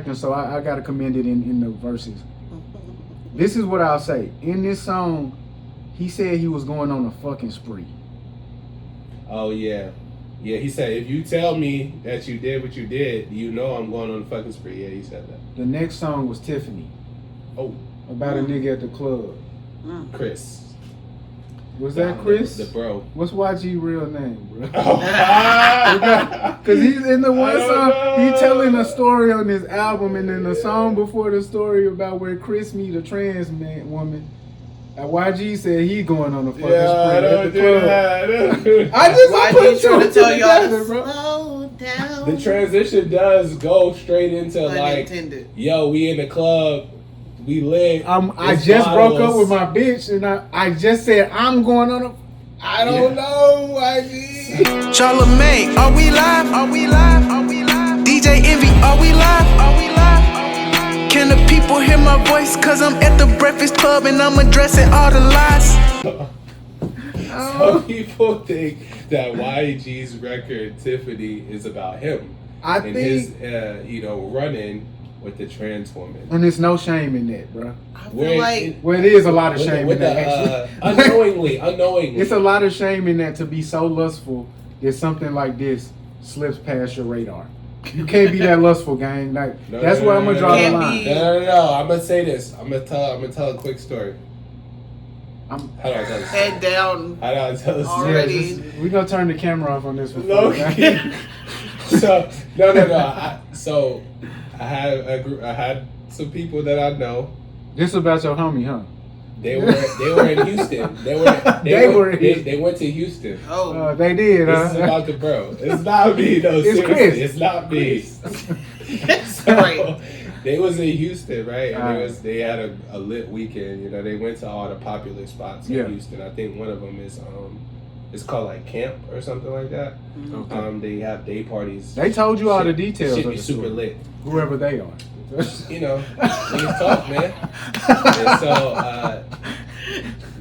acting, so I gotta commend it in the verses. This is what I'll say. In this song, he said he was going on a fucking spree. Oh yeah. Yeah, he said, if you tell me that you did what you did, you know I'm going on a fucking spree. Yeah, he said that. The next song was Tiffany. Oh. About a nigga at the club. Chris. Was that Chris? The bro. What's YG real name, bro? Because he's in the one song, he telling a story on this album, and then the song before the story about where Chris meet a trans woman. YG said he going on a fucking spree at the club. I just put you to tell y'all, slow down. The transition does go straight into Unintended. Yo, we in the club, we lit. I just broke up with my bitch, and I just said I'm going on a. I don't know, YG. Charlamagne, are we live? Are we live? Are we live? DJ Envy, are we live? Are we live? Can the people hear my voice? Cause I'm at the Breakfast Club and I'm addressing all the lies. Some people think that YG's record Tiffany is about him. I think his, running with the trans woman. And there's no shame in that, bro. I feel like well, it is a lot of shame in that. Unknowingly. It's a lot of shame in that to be so lustful that something like this slips past your radar. You can't be that lustful, gang. Like that's where I'm gonna draw the line. No. I'm gonna say this. I'm gonna tell a quick story. How do I tell this? Head down. How do I tell this? Already. We're gonna turn the camera off on this one. So no. I had some people that I know. This about your homie, huh? They were in Houston. They went to Houston. Oh, they did. This is about the bro. It's not me. No, it's seriously, Chris. It's not me. So, right. They was in Houston, right? And they had a lit weekend. You know, they went to all the popular spots in Houston. I think one of them is it's called like camp or something like that. Okay. They have day parties. They told you all the details. Should be super lit. Whoever they are. You know, niggas talk, man. And so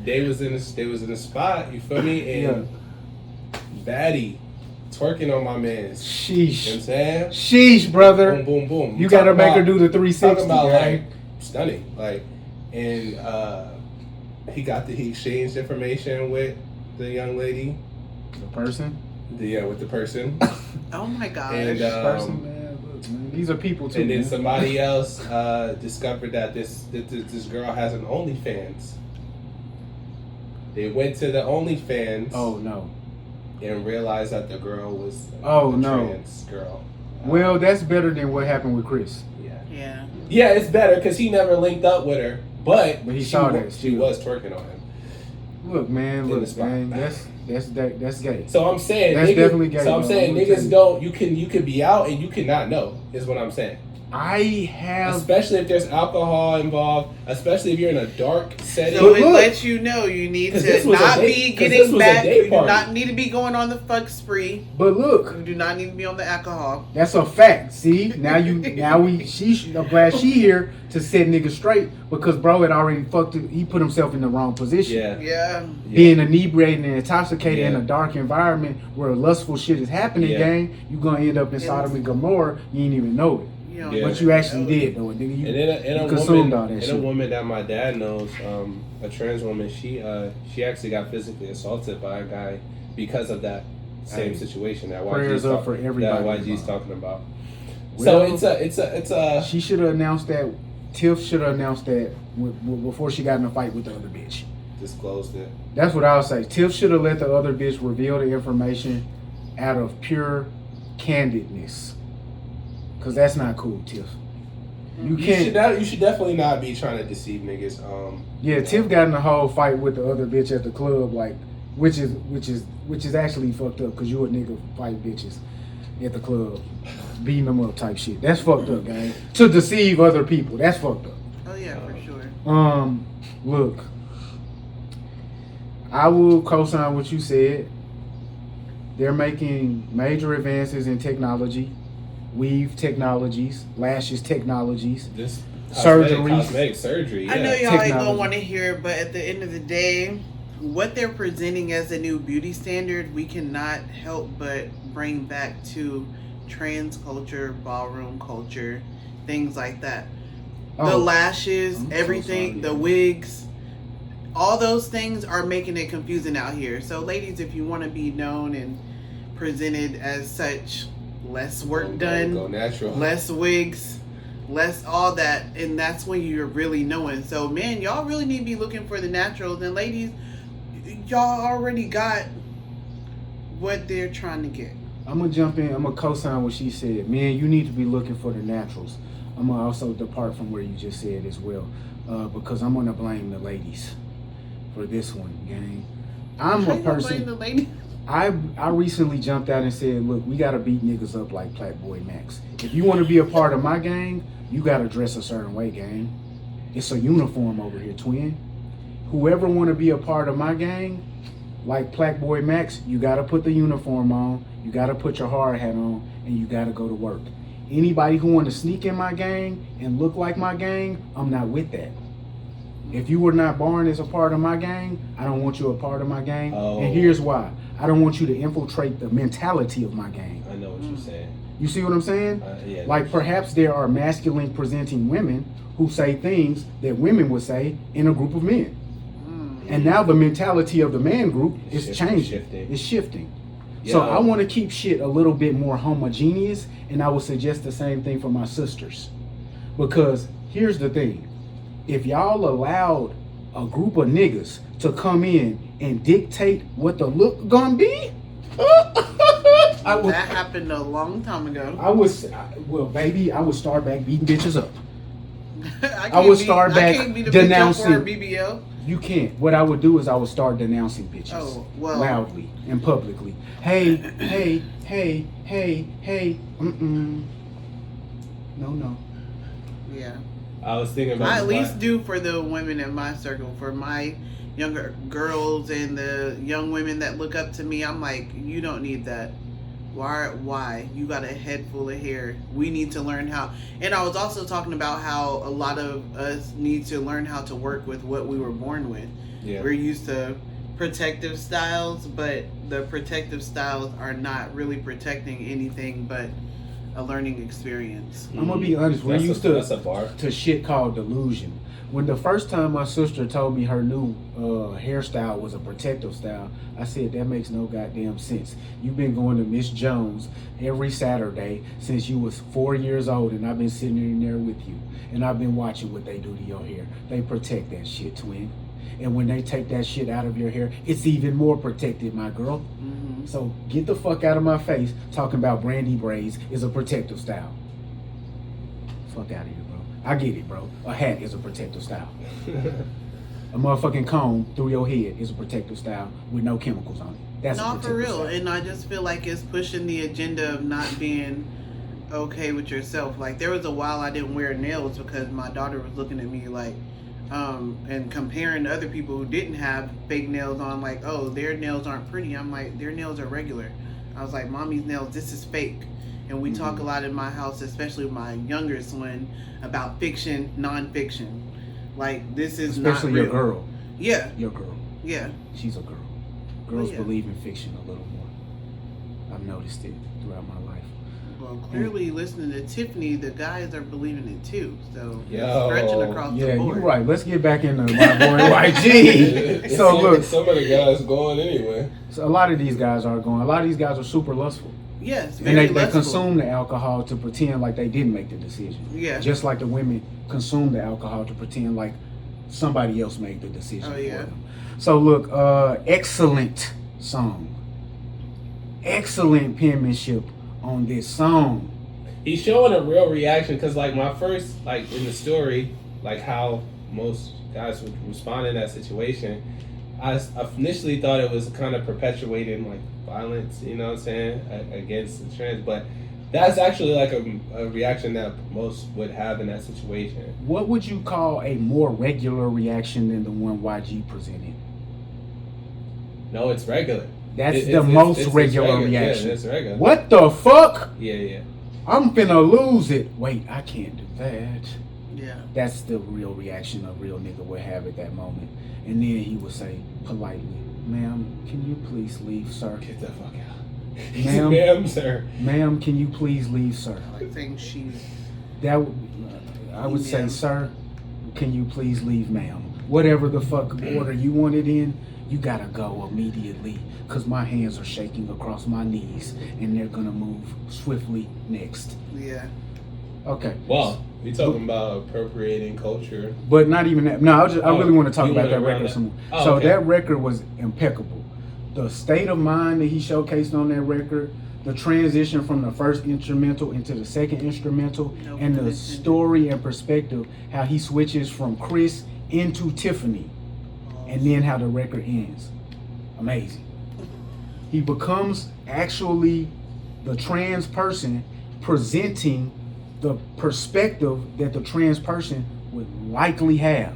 they was in the spot, you feel me? And Baddie twerking on my man's. Sheesh. You know what I'm saying? Sheesh, brother. Boom, boom, boom. You gotta make her do the 360. Talking about right? like stunning, like, and he exchanged information with the young lady. The person. With the person. Oh my gosh. And person, man. Look, man. These are people too. And then man. somebody else discovered that this girl has an OnlyFans. They went to the OnlyFans. Oh no. And realized that the girl was trans girl. Well, that's better than what happened with Chris. Yeah, it's better because he never linked up with her, but he saw that she was twerking on him. Look, man, that's gay. So I'm saying that's definitely gay. So I'm saying niggas don't. You can be out and you cannot know. Is what I'm saying. Especially if there's alcohol involved, especially if you're in a dark setting. So it lets you know you need to not be getting back. You do not need to be going on the fuck spree. But look, you do not need to be on the alcohol. That's a fact. See, I'm glad she here to set niggas straight because bro had already fucked it. He put himself in the wrong position. Yeah. Being inebriated and intoxicated in a dark environment where lustful shit is happening, gang, you gonna end up in Sodom and Gomorrah. You ain't even know it. But you actually did though, nigga. You consumed all that shit. And a woman that my dad knows, a trans woman, she actually got physically assaulted by a guy because of that same situation that YG's talking about. Well, so it's a. She should have announced that. Tiff should have announced that before she got in a fight with the other bitch. Disclosed it. That's what I'll say. Tiff should have let the other bitch reveal the information out of pure candidness. Cause that's not cool, Tiff. You should definitely not be trying to deceive niggas. Tiff got in a whole fight with the other bitch at the club, like, which is actually fucked up. Cause you a nigga fight bitches at the club, beating them up type shit. That's fucked up, gang. To deceive other people, that's fucked up. Oh yeah, for sure. Look, I will co-sign what you said. They're making major advances in technology. Weave technologies, lashes technologies, cosmetic surgery. Yeah. I know y'all ain't gonna want to hear it, but at the end of the day, what they're presenting as a new beauty standard, we cannot help but bring back to trans culture, ballroom culture, things like that. Oh, The lashes, I'm so everything, sorry. the wigs, all those things are making it confusing out here. So ladies, if you want to be known and presented as such, less work done, Go natural. less wigs, less all that, and that's when you're really knowing. So man, y'all really need to be looking for the naturals, and ladies, y'all already got what they're trying to get. I'm gonna jump in. I'm gonna co-sign what she said. Man, you need to be looking for the naturals. I'm gonna also depart from where you just said as well, because I'm gonna blame the ladies for this one, gang. I'm How a you gonna blame person. the ladies? I recently jumped out and said, look, we gotta beat niggas up like Playboy Max. If you want to be a part of my gang, you gotta dress a certain way, gang. It's a uniform over here, twin. Whoever want to be a part of my gang, like Playboy Max, you gotta put the uniform on, you gotta put your hard hat on, and you gotta go to work. Anybody who want to sneak in my gang and look like my gang, I'm not with that. If you were not born as a part of my gang, I don't want you a part of my gang. Oh. And here's why. I don't want you to infiltrate the mentality of my gang. I know what you're saying. You see what I'm saying? Yeah. Like perhaps there are masculine presenting women who say things that women would say in a group of men. And now the mentality of the man group is changing. It's shifting. So I want to keep shit a little bit more homogeneous, and I would suggest the same thing for my sisters. Because here's the thing. If y'all allowed a group of niggas to come in and dictate what the look gonna be, That happened a long time ago. I would start back beating bitches up. I would start back denouncing. BBL. You can't. What I would do is I would start denouncing bitches loudly and publicly. Hey, hey, hey, hey, hey. No. Yeah. I was thinking about. I at least do for the women in my circle, for my younger girls and the young women that look up to me. I'm like, you don't need that. Why? You got a head full of hair. We need to learn how. And I was also talking about how a lot of us need to learn how to work with what we were born with. Yeah. We're used to protective styles, but the protective styles are not really protecting anything but a learning experience. I'm gonna be honest. We're used to shit called delusion. When the first time my sister told me her new hairstyle was a protective style, I said, that makes no goddamn sense. You've been going to Miss Jones every Saturday since you was 4 years old, and I've been sitting in there with you. And I've been watching what they do to your hair. They protect that shit, twin. And when they take that shit out of your hair, it's even more protected, my girl. Mm-hmm. So get the fuck out of my face talking about brandy braids is a protective style. Fuck out of here, bro. I get it, bro. A hat is a protective style. A motherfucking comb through your head is a protective style with no chemicals on it. That's not for real. style. And I just feel like it's pushing the agenda of not being okay with yourself. Like there was a while I didn't wear nails because my daughter was looking at me like, and comparing to other people who didn't have fake nails on, like, oh, their nails aren't pretty. I'm like, their nails are regular. I was like, mommy's nails, this is fake. And we talk a lot in my house, especially with my youngest one, about fiction, non-fiction. Like, this is especially not real. Your girl. Yeah. Your girl. Yeah. She's a girl. Girls believe in fiction a little more. I've noticed it throughout my life. Well, clearly, listening to Tiffany, the guys are believing it too. So, Yo. stretching across the board. Yeah, you're right. Let's get back into my boy YG. So look, some of the guys going anyway. So a lot of these guys are going. A lot of these guys are super lustful. Yes, and they consume the alcohol to pretend like they didn't make the decision. Yeah. Just like the women consume the alcohol to pretend like somebody else made the decision for them. So look, excellent song. Excellent penmanship on this song. He's showing a real reaction because, like, my first, like, in the story, like how most guys would respond in that situation, I initially thought it was kind of perpetuating, like, violence, you know what I'm saying, against the trans, but that's actually like a reaction that most would have in that situation. What would you call a more regular reaction than the one YG presented? No, it's regular. That's the most regular reaction. Yeah, it's regular. What the fuck? Yeah. I'm finna lose it. Wait, I can't do that. Yeah. That's the real reaction a real nigga would have at that moment. And then he would say politely, ma'am, can you please leave, sir? Get the fuck out. Ma'am, ma'am, sir. Ma'am, can you please leave, sir? I think she's... That I would say, sir, can you please leave, ma'am? Whatever the fuck order you want it in, you gotta go immediately, because my hands are shaking across my knees, and they're gonna move swiftly next. Yeah. Okay. Well, we talking about appropriating culture. But not even that. No, I really want to talk about that record some more. Oh, so okay. that record was impeccable. The state of mind that he showcased on that record, the transition from the first instrumental into the second instrumental, and the story and perspective, how he switches from Chris into Tiffany, and then how the record ends. Amazing. He becomes actually the trans person presenting the perspective that the trans person would likely have.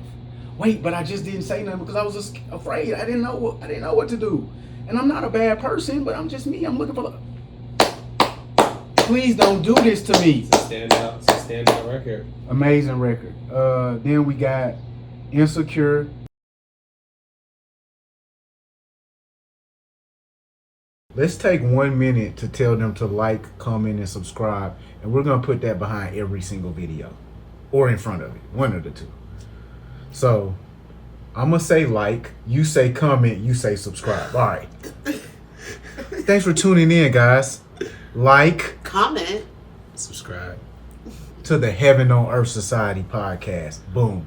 Wait, but I just didn't say nothing because I was just afraid. I didn't know what to do. And I'm not a bad person, but I'm just me. I'm looking for Please don't do this to me. It's a standout record. Amazing record. Then we got Insecure. Let's take 1 minute to tell them to like, comment, and subscribe. And we're going to put that behind every single video. Or in front of it. One of the two. So, I'm going to say like, you say comment, you say subscribe. All right. Thanks for tuning in, guys. Like, comment, subscribe to the Heaven on Earth Society podcast. Boom.